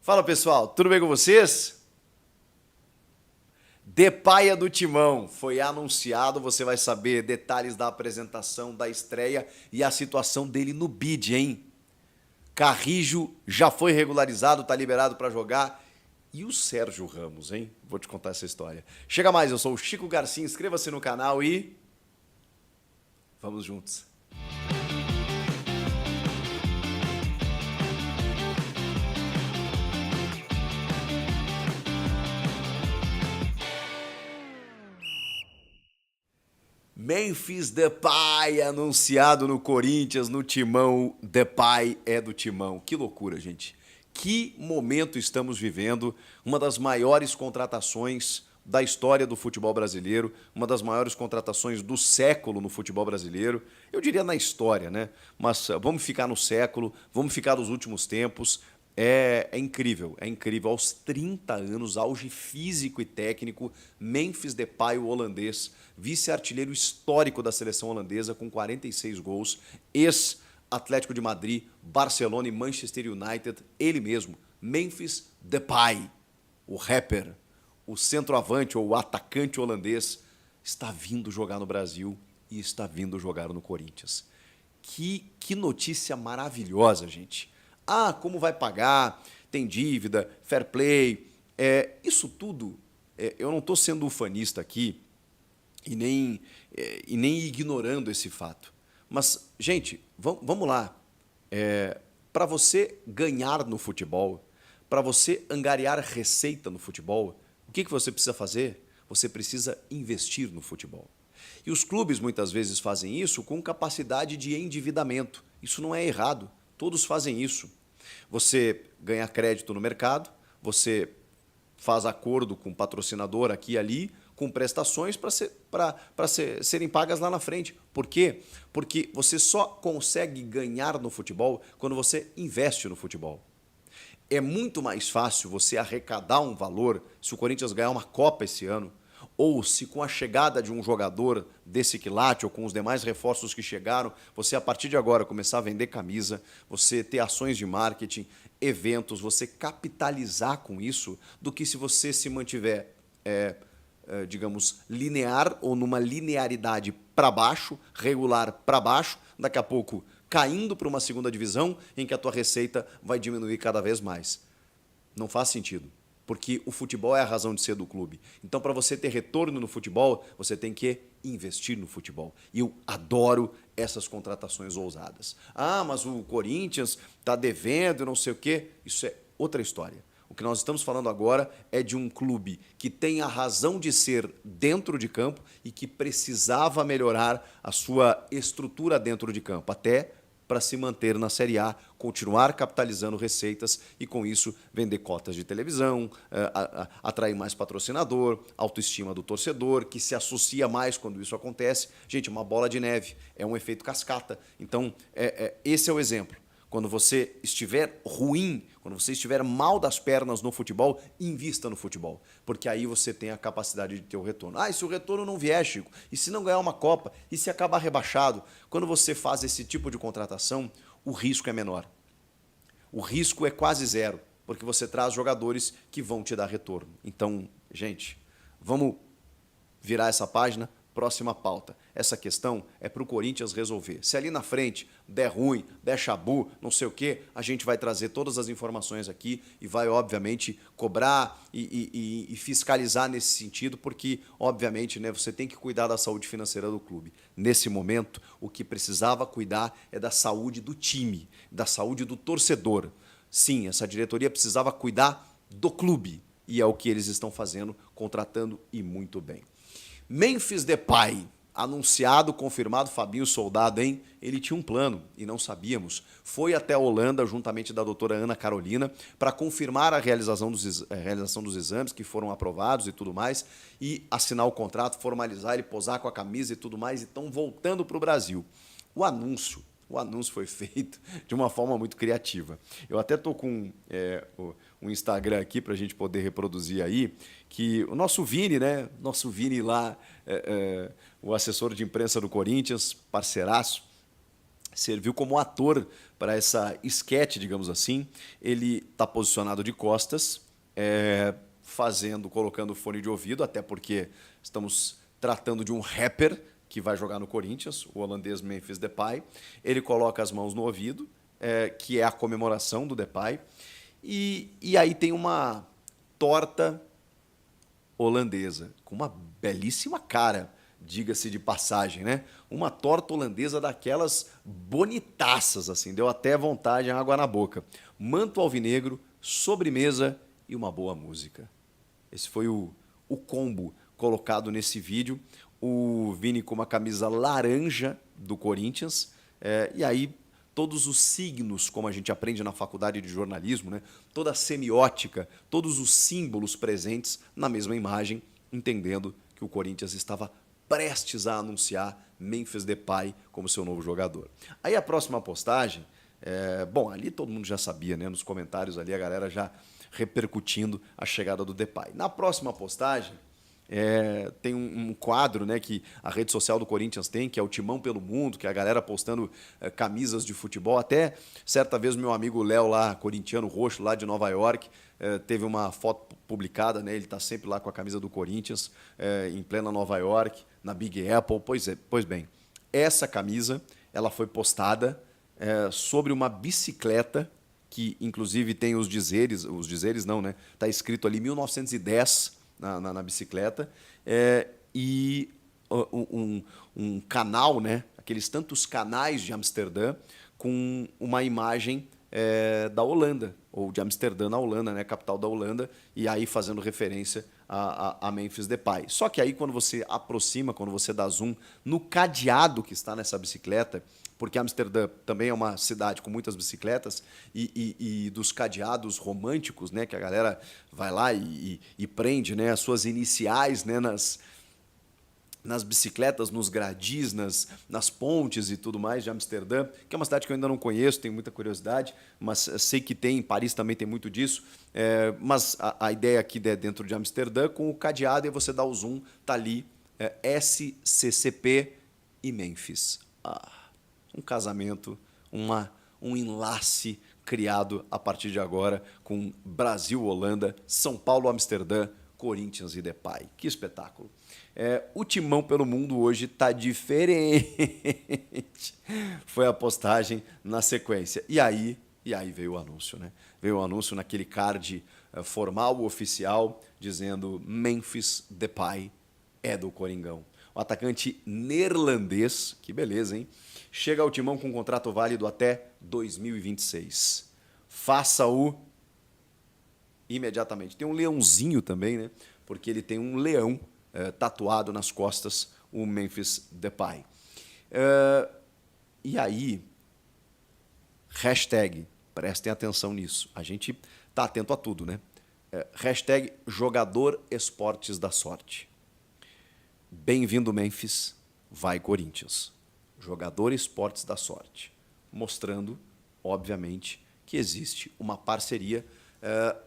Fala pessoal, tudo bem com vocês? Depay é do Timão, foi anunciado, você vai saber detalhes da apresentação, da estreia e a situação dele no bid, hein? Carrijo já foi regularizado, tá liberado para jogar. E o Sérgio Ramos, hein? Vou te contar essa história. Chega mais, eu sou o Chico Garcia, inscreva-se no canal e vamos juntos. Memphis Depay anunciado no Corinthians, no Timão. Depay é do Timão. Que loucura, gente. Que momento estamos vivendo. Uma das maiores contratações da história do futebol brasileiro, uma das maiores contratações do século no futebol brasileiro. Eu diria na história, né? Mas vamos ficar no século, vamos ficar nos últimos tempos. É incrível, é incrível. Aos 30 anos, auge físico e técnico, Memphis Depay, o holandês, vice-artilheiro histórico da seleção holandesa com 46 gols, ex-Atlético de Madrid, Barcelona e Manchester United, ele mesmo, Memphis Depay, o rapper, o centroavante ou o atacante holandês, está vindo jogar no Brasil e está vindo jogar no Corinthians. Que notícia maravilhosa, gente. Ah, como vai pagar? Tem dívida, fair play. Isso tudo, eu não estou sendo ufanista aqui e nem ignorando esse fato. Mas, gente, vamos lá. Para você ganhar no futebol, para você angariar receita no futebol, o que você precisa fazer? Você precisa investir no futebol. E os clubes muitas vezes fazem isso com capacidade de endividamento. Isso não é errado. Todos fazem isso. Você ganha crédito no mercado, você faz acordo com patrocinador aqui e ali, com prestações para serem pagas lá na frente. Por quê? Porque você só consegue ganhar no futebol quando você investe no futebol. É muito mais fácil você arrecadar um valor se o Corinthians ganhar uma Copa esse ano, ou se com a chegada de um jogador desse quilate ou com os demais reforços que chegaram, você a partir de agora começar a vender camisa, você ter ações de marketing, eventos, você capitalizar com isso, do que se você se mantiver, digamos, linear ou numa linearidade para baixo, regular para baixo, daqui a pouco caindo para uma segunda divisão em que a tua receita vai diminuir cada vez mais. Não faz sentido. Porque o futebol é a razão de ser do clube. Então, para você ter retorno no futebol, você tem que investir no futebol. E eu adoro essas contratações ousadas. Ah, mas o Corinthians está devendo, não sei o quê. Isso é outra história. O que nós estamos falando agora é de um clube que tem a razão de ser dentro de campo e que precisava melhorar a sua estrutura dentro de campo, até para se manter na Série A, continuar capitalizando receitas e, com isso, vender cotas de televisão, atrair mais patrocinador, autoestima do torcedor, que se associa mais quando isso acontece. Gente, uma bola de neve, é um efeito cascata. Então, esse é o exemplo. Quando você estiver ruim, quando você estiver mal das pernas no futebol, invista no futebol, porque aí você tem a capacidade de ter o retorno. Ah, e se o retorno não vier, Chico? E se não ganhar uma Copa? E se acabar rebaixado? Quando você faz esse tipo de contratação, o risco é menor. O risco é quase zero, porque você traz jogadores que vão te dar retorno. Então, gente, vamos virar essa página. Próxima pauta. Essa questão é para o Corinthians resolver. Se ali na frente der ruim, der chabu, não sei o quê, a gente vai trazer todas as informações aqui e vai, obviamente, cobrar e fiscalizar nesse sentido, porque, obviamente, né, você tem que cuidar da saúde financeira do clube. Nesse momento, o que precisava cuidar é da saúde do time, da saúde do torcedor. Sim, essa diretoria precisava cuidar do clube e é o que eles estão fazendo, contratando e muito bem. Memphis Depay, anunciado, confirmado, Fabinho Soldado, hein? Ele tinha um plano e não sabíamos. Foi até a Holanda, juntamente da doutora Ana Carolina, para confirmar a realização dos exames que foram aprovados e tudo mais, e assinar o contrato, formalizar, ele posar com a camisa e tudo mais, e estão voltando para o Brasil. O anúncio foi feito de uma forma muito criativa. Eu até estou com um Instagram aqui para a gente poder reproduzir aí, que o nosso Vini, né? Nosso Vini lá, o assessor de imprensa do Corinthians, parceiraço, serviu como ator para essa esquete, digamos assim. Ele está posicionado de costas, colocando fone de ouvido, até porque estamos tratando de um rapper que vai jogar no Corinthians, o holandês Memphis Depay. Ele coloca as mãos no ouvido, que é a comemoração do Depay, e aí tem uma torta holandesa, com uma belíssima cara, diga-se de passagem, né? Uma torta holandesa daquelas bonitaças, assim, deu até vontade, água na boca. Manto alvinegro, sobremesa e uma boa música. Esse foi o combo colocado nesse vídeo. O Vini com uma camisa laranja do Corinthians, e aí todos os signos, como a gente aprende na faculdade de jornalismo, né? Toda a semiótica, todos os símbolos presentes na mesma imagem, entendendo que o Corinthians estava prestes a anunciar Memphis Depay como seu novo jogador. Aí a próxima postagem, bom, ali todo mundo já sabia, né? Nos comentários ali a galera já repercutindo a chegada do Depay. Na próxima postagem, tem um quadro, né, que a rede social do Corinthians tem, que é o Timão pelo Mundo, que é a galera postando camisas de futebol. Até certa vez meu amigo Léo lá, corintiano roxo, lá de Nova York, teve uma foto publicada, né, ele está sempre lá com a camisa do Corinthians, em plena Nova York, na Big Apple. Pois bem, essa camisa ela foi postada sobre uma bicicleta, que inclusive tem os dizeres não, né? Está escrito ali 1910 na bicicleta, e um canal, né? Aqueles tantos canais de Amsterdã, com uma imagem da Holanda, ou de Amsterdã na Holanda, né? Capital da Holanda, e aí fazendo referência a Memphis Depay. Só que aí quando você aproxima, quando você dá zoom no cadeado que está nessa bicicleta, porque Amsterdã também é uma cidade com muitas bicicletas, e dos cadeados românticos, né, que a galera vai lá e prende, né, as suas iniciais, né, nas bicicletas, nos gradis, nas pontes e tudo mais de Amsterdã, que é uma cidade que eu ainda não conheço, tenho muita curiosidade, mas sei que tem, em Paris também tem muito disso, mas a ideia aqui é dentro de Amsterdã, com o cadeado, e você dá o zoom, tá ali, SCCP e Memphis. Um casamento, um enlace criado a partir de agora com Brasil, Holanda, São Paulo, Amsterdã, Corinthians e Depay. Que espetáculo. O Timão pelo Mundo hoje está diferente. Foi a postagem na sequência. E aí veio o anúncio, né? Veio o anúncio naquele card formal, oficial, dizendo Memphis Depay é do Coringão. O atacante neerlandês, que beleza, hein? Chega ao Timão com um contrato válido até 2026. Faça-o imediatamente. Tem um leãozinho também, né? Porque ele tem um leão tatuado nas costas, o Memphis Depay. E aí, hashtag, prestem atenção nisso. A gente está atento a tudo, né? Hashtag jogador esportes da sorte. Bem-vindo, Memphis, vai Corinthians. Jogador esportes da sorte. Mostrando, obviamente, que existe uma parceria,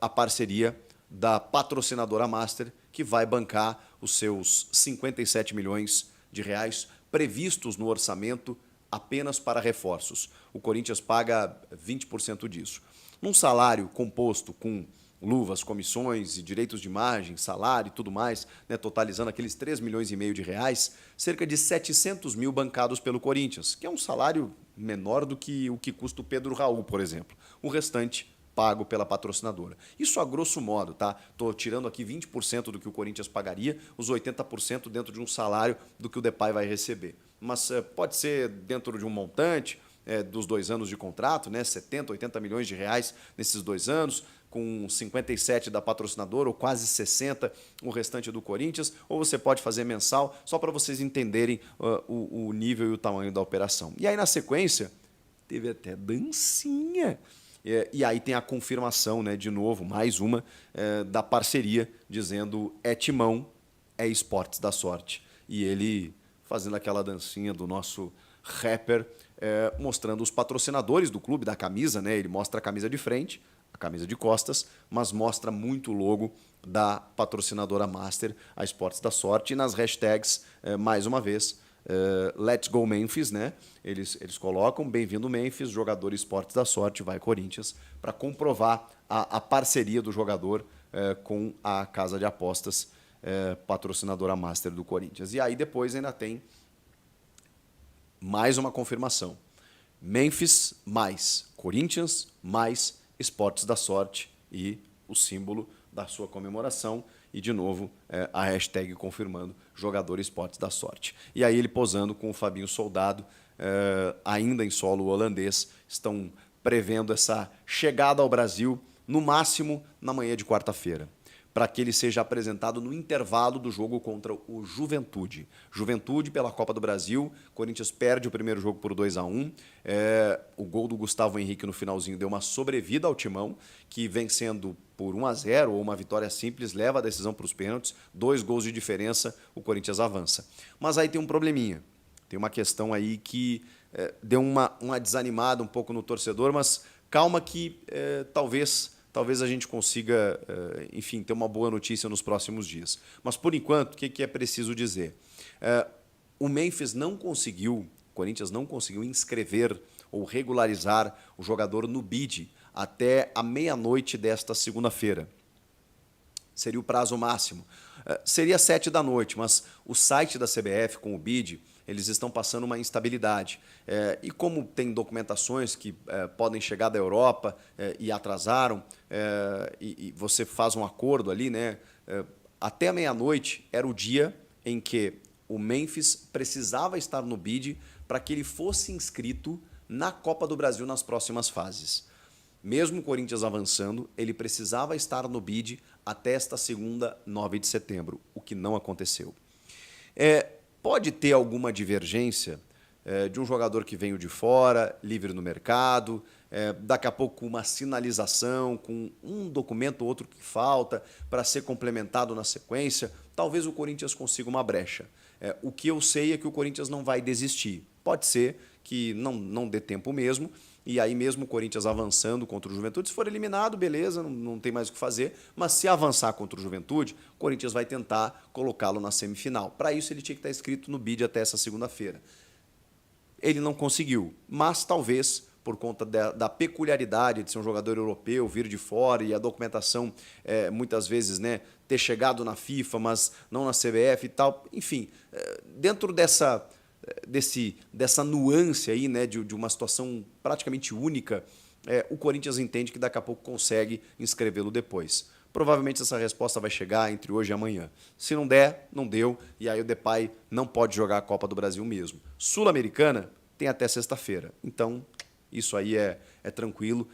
a parceria da patrocinadora Master, que vai bancar os seus 57 milhões de reais previstos no orçamento apenas para reforços. O Corinthians paga 20% disso. Num salário composto com luvas, comissões e direitos de imagem, salário e tudo mais, né, totalizando aqueles 3 milhões e meio de reais, cerca de 700 mil bancados pelo Corinthians, que é um salário menor do que o que custa o Pedro Raul, por exemplo. O restante pago pela patrocinadora. Isso a grosso modo, tá? Estou tirando aqui 20% do que o Corinthians pagaria, os 80% dentro de um salário do que o Depay vai receber. Mas pode ser dentro de um montante dos 2 anos de contrato, né? 70, 80 milhões de reais nesses 2 anos, com 57 da patrocinadora, ou quase 60 o restante do Corinthians, ou você pode fazer mensal, só para vocês entenderem o nível e o tamanho da operação. E aí, na sequência, teve até dancinha. E aí tem a confirmação, né, de novo, mais uma, da parceria, dizendo Timão, esportes da sorte. E ele fazendo aquela dancinha do nosso rapper, mostrando os patrocinadores do clube, da camisa, né? Ele mostra a camisa de frente, a camisa de costas, mas mostra muito o logo da patrocinadora Master, a Esportes da Sorte, e nas hashtags, mais uma vez, Let's Go Memphis, né? Eles colocam bem-vindo Memphis, jogador Esportes da Sorte, vai Corinthians, para comprovar a parceria do jogador com a casa de apostas patrocinadora master do Corinthians. E aí depois ainda tem mais uma confirmação. Memphis mais Corinthians mais Esportes da Sorte e o símbolo da sua comemoração e, de novo, a hashtag confirmando jogador Esportes da Sorte. E aí ele posando com o Fabinho Soldado, ainda em solo holandês, estão prevendo essa chegada ao Brasil, no máximo na manhã de quarta-feira, para que ele seja apresentado no intervalo do jogo contra o Juventude. Juventude pela Copa do Brasil, Corinthians perde o primeiro jogo por 2-1. O gol do Gustavo Henrique no finalzinho deu uma sobrevida ao Timão, que vencendo por 1-0 ou uma vitória simples, leva a decisão para os pênaltis, 2 gols de diferença, o Corinthians avança. Mas aí tem um probleminha, tem uma questão aí que deu uma desanimada um pouco no torcedor, mas calma que talvez a gente consiga, enfim, ter uma boa notícia nos próximos dias. Mas, por enquanto, o que é preciso dizer? O Memphis não conseguiu, o Corinthians não conseguiu inscrever ou regularizar o jogador no BID até a meia-noite desta segunda-feira. Seria o prazo máximo. Seria 19h, mas o site da CBF com o BID, eles estão passando uma instabilidade. E como tem documentações que podem chegar da Europa e atrasaram, e você faz um acordo ali, né? Até a meia-noite era o dia em que o Memphis precisava estar no BID para que ele fosse inscrito na Copa do Brasil nas próximas fases. Mesmo o Corinthians avançando, ele precisava estar no BID até esta segunda, 9 de setembro, o que não aconteceu. Pode ter alguma divergência de um jogador que veio de fora, livre no mercado, daqui a pouco uma sinalização com um documento ou outro que falta para ser complementado na sequência, talvez o Corinthians consiga uma brecha. O que eu sei é que o Corinthians não vai desistir. Pode ser que não dê tempo mesmo, e aí mesmo o Corinthians avançando contra o Juventude, se for eliminado, beleza, não tem mais o que fazer, mas se avançar contra o Juventude, o Corinthians vai tentar colocá-lo na semifinal. Para isso ele tinha que estar inscrito no BID até essa segunda-feira. Ele não conseguiu, mas talvez por conta da peculiaridade de ser um jogador europeu, vir de fora e a documentação muitas vezes, né, ter chegado na FIFA, mas não na CBF e tal, enfim, dentro dessa nuance aí, né, de uma situação praticamente única, o Corinthians entende que daqui a pouco consegue inscrevê-lo depois. Provavelmente essa resposta vai chegar entre hoje e amanhã. Se não der, não deu, e aí o Depay não pode jogar a Copa do Brasil mesmo. Sul-Americana tem até sexta-feira, então isso aí é tranquilo.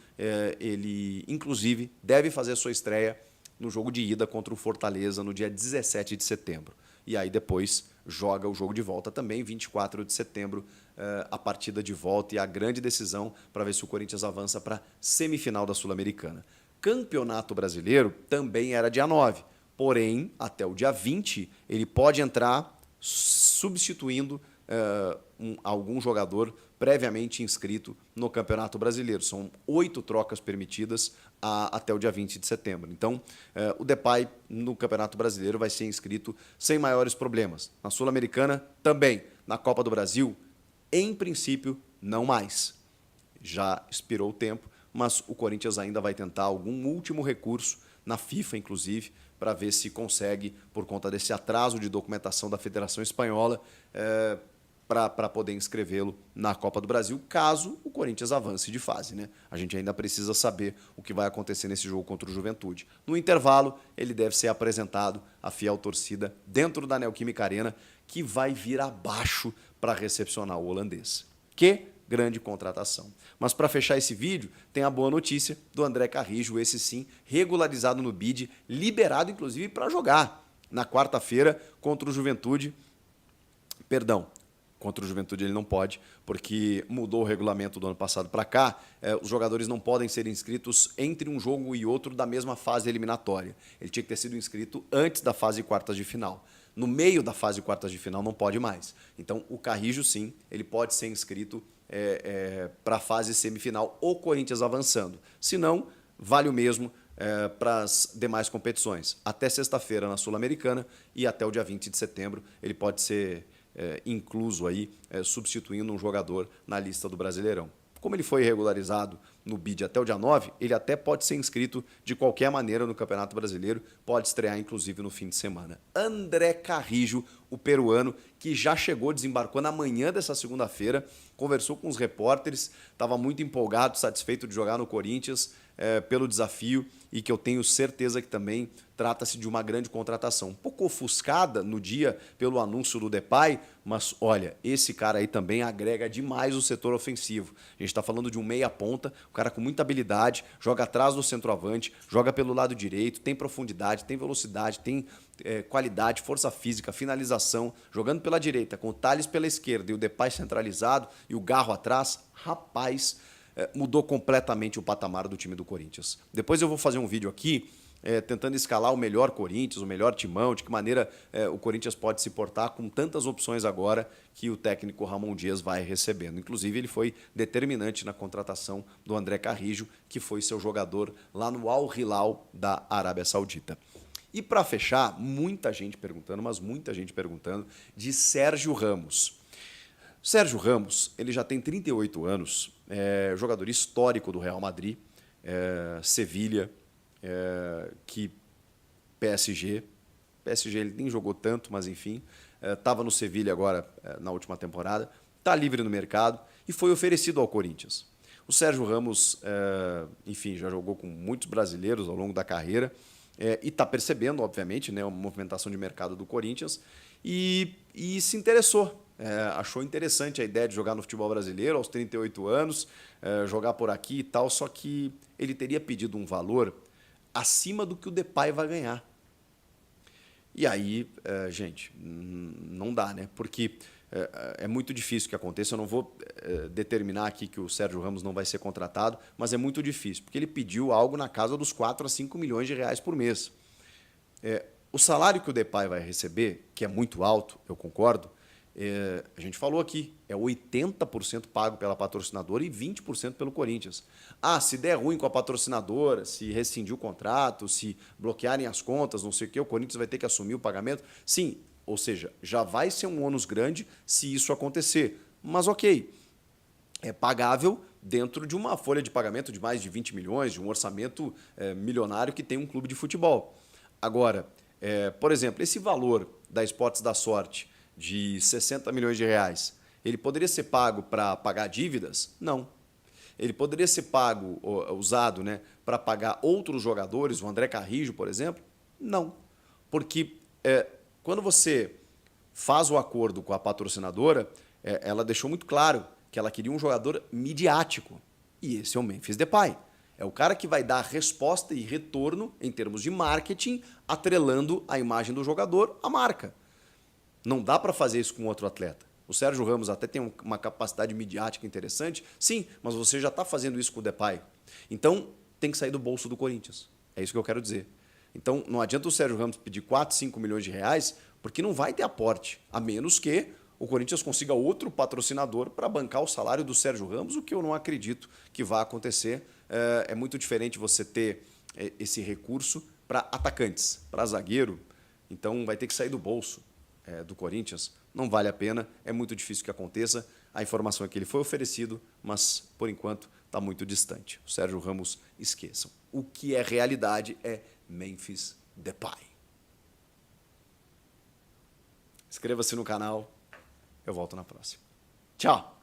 Ele, inclusive, deve fazer a sua estreia no jogo de ida contra o Fortaleza no dia 17 de setembro. E aí depois joga o jogo de volta também, 24 de setembro, a partida de volta e a grande decisão para ver se o Corinthians avança para a semifinal da Sul-Americana. Campeonato Brasileiro também era dia 9, porém, até o dia 20, ele pode entrar substituindo algum jogador previamente inscrito no Campeonato Brasileiro. São 8 trocas permitidas até o dia 20 de setembro. Então, o Depay no Campeonato Brasileiro vai ser inscrito sem maiores problemas. Na Sul-Americana, também. Na Copa do Brasil, em princípio, não mais. Já expirou o tempo, mas o Corinthians ainda vai tentar algum último recurso, na FIFA, inclusive, para ver se consegue, por conta desse atraso de documentação da Federação Espanhola, para poder inscrevê-lo na Copa do Brasil, caso o Corinthians avance de fase, né? A gente ainda precisa saber o que vai acontecer nesse jogo contra o Juventude. No intervalo, ele deve ser apresentado à fiel torcida dentro da Neoquímica Arena, que vai vir abaixo para recepcionar o holandês. Que grande contratação. Mas para fechar esse vídeo, tem a boa notícia do André Carrijo, esse sim, regularizado no BID, liberado inclusive para jogar na quarta-feira contra o Juventude. Perdão, contra o Juventude ele não pode, porque mudou o regulamento do ano passado para cá, os jogadores não podem ser inscritos entre um jogo e outro da mesma fase eliminatória. Ele tinha que ter sido inscrito antes da fase quartas de final. No meio da fase quartas de final não pode mais. Então o Carrijo sim, ele pode ser inscrito para a fase semifinal, o Corinthians avançando. Se não, vale o mesmo para as demais competições. Até sexta-feira na Sul-Americana e até o dia 20 de setembro ele pode ser incluso aí, substituindo um jogador na lista do Brasileirão. Como ele foi regularizado no BID até o dia 9, ele até pode ser inscrito de qualquer maneira no Campeonato Brasileiro, pode estrear inclusive no fim de semana. André Carrijo, o peruano, que já chegou, desembarcou na manhã dessa segunda-feira, conversou com os repórteres, estava muito empolgado, satisfeito de jogar no Corinthians, pelo desafio, e que eu tenho certeza que também trata-se de uma grande contratação. Um pouco ofuscada no dia pelo anúncio do Depay, mas olha, esse cara aí também agrega demais o setor ofensivo. A gente está falando de um meia-ponta, um cara com muita habilidade, joga atrás do centroavante, joga pelo lado direito, tem profundidade, tem velocidade, tem qualidade, força física, finalização, jogando pela direita, com o Tales pela esquerda e o Depay centralizado e o Garro atrás, rapaz, mudou completamente o patamar do time do Corinthians. Depois eu vou fazer um vídeo aqui tentando escalar o melhor Corinthians, o melhor timão, de que maneira o Corinthians pode se portar com tantas opções agora que o técnico Ramon Dias vai recebendo. Inclusive, ele foi determinante na contratação do André Carrijo, que foi seu jogador lá no Al Hilal da Arábia Saudita. E para fechar, muita gente perguntando, mas muita gente perguntando, de Sérgio Ramos. Sérgio Ramos, ele já tem 38 anos, jogador histórico do Real Madrid, Sevilha, que PSG ele nem jogou tanto, mas enfim, estava no Sevilha agora na última temporada, está livre no mercado e foi oferecido ao Corinthians. O Sérgio Ramos, enfim, já jogou com muitos brasileiros ao longo da carreira e está percebendo, obviamente, né, uma movimentação de mercado do Corinthians e se interessou. Achou interessante a ideia de jogar no futebol brasileiro aos 38 anos, jogar por aqui e tal, só que ele teria pedido um valor acima do que o Depay vai ganhar. E aí, gente, não dá, né? Porque é muito difícil que aconteça. Eu não vou determinar aqui que o Sérgio Ramos não vai ser contratado, mas é muito difícil, porque ele pediu algo na casa dos 4 a 5 milhões de reais por mês. O salário que o Depay vai receber, que é muito alto, eu concordo, a gente falou aqui, é 80% pago pela patrocinadora e 20% pelo Corinthians. Se der ruim com a patrocinadora, se rescindir o contrato, se bloquearem as contas, não sei o quê, o Corinthians vai ter que assumir o pagamento. Sim, ou seja, já vai ser um ônus grande se isso acontecer. Mas ok, é pagável dentro de uma folha de pagamento de mais de 20 milhões, de um orçamento milionário que tem um clube de futebol. Agora, por exemplo, esse valor da Esportes da Sorte de 60 milhões de reais, ele poderia ser pago para pagar dívidas? Não. Ele poderia ser pago, usado, né, para pagar outros jogadores, o André Carrijo, por exemplo? Não. Porque quando você faz o acordo com a patrocinadora, ela deixou muito claro que ela queria um jogador midiático. E esse é o Memphis Depay. É o cara que vai dar resposta e retorno em termos de marketing, atrelando a imagem do jogador à marca. Não dá para fazer isso com outro atleta. O Sérgio Ramos até tem uma capacidade midiática interessante, sim, mas você já está fazendo isso com o Depay. Então, tem que sair do bolso do Corinthians. É isso que eu quero dizer. Então, não adianta o Sérgio Ramos pedir 4, 5 milhões de reais, porque não vai ter aporte, a menos que o Corinthians consiga outro patrocinador para bancar o salário do Sérgio Ramos, o que eu não acredito que vai acontecer. É muito diferente você ter esse recurso para atacantes, para zagueiro, então vai ter que sair do bolso do Corinthians, não vale a pena, é muito difícil que aconteça. A informação é que ele foi oferecido, mas por enquanto está muito distante. O Sérgio Ramos, esqueçam. O que é realidade é Memphis Depay. Inscreva-se no canal, eu volto na próxima. Tchau!